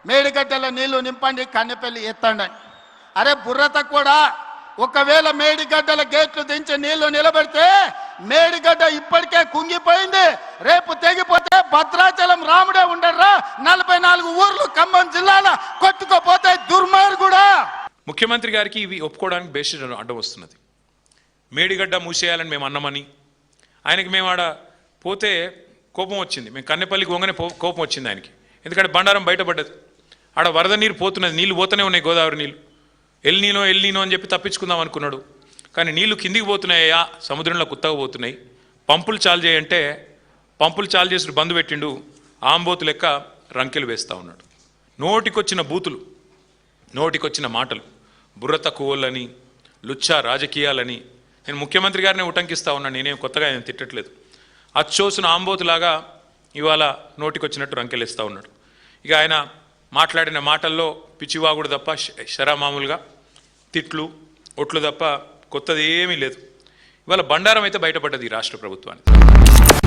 మేడిగడ్డల నీళ్లు నింపండి, కన్నెపల్లి ఎత్తండి. అరే బుర్రత కూడా, ఒకవేళ మేడిగడ్డల గేట్లు దించి నీళ్లు నిలబెడితే మేడిగడ్డ ఇప్పటికే కుంగిపోయింది. రేపు తెగిపోతే భద్రాచలం రాముడే ఉండర్రా, 44 ఊర్లు ఖమ్మం జిల్లాలో కొట్టుకోపోతే దుర్మార్గుడా. ముఖ్యమంత్రి గారికి ఇవి ఒప్పుకోవడానికి బేసిస్ అడ్డం వస్తున్నది. మేడిగడ్డ మూసేయాలని మేము అన్నామని, ఆయనకి మేము ఆడ పోతే కోపం వచ్చింది. మేము కన్నెపల్లికి వంగనే కోపం వచ్చింది ఆయనకి. ఎందుకంటే బండారం బయటపడ్డది. ఆడ వరద నీరు పోతున్నది, నీళ్లు పోతూనే ఉన్నాయి, గోదావరి నీళ్ళు. ఎల్నీనో అని చెప్పి తప్పించుకుందాం అనుకున్నాడు. కానీ నీళ్లు కిందికి పోతున్నాయా, సముద్రంలో కుత్తగా పోతున్నాయి. పంపులు చాలు చేయంటే పంపులు చాలు చేసి బంద్ పెట్టిండు. ఆంబోతు లెక్క రంకెలు వేస్తూ ఉన్నాడు. నోటికొచ్చిన బూతులు, నోటికొచ్చిన మాటలు, బుర్ర తక్కువలని, లుచ్చా రాజకీయాలని. నేను ముఖ్యమంత్రి గారిని ఉటంకిస్తూ ఉన్నాను, నేనేం కొత్తగా ఆయన తిట్టట్లేదు. అచ్చోసిన ఆంబోతులాగా ఇవాళ నోటికొచ్చినట్టు రంకెలేస్తూ ఉన్నాడు. ఇక ఆయన మాట్లాడిన మాటల్లో పిచ్చివాగుడు తప్ప, శరామామూలుగా తిట్లు ఒట్లు తప్ప కొత్తది ఏమీ లేదు. ఇవాళ బండారం అయితే బయటపడ్డది ఈ రాష్ట్ర ప్రభుత్వానికి.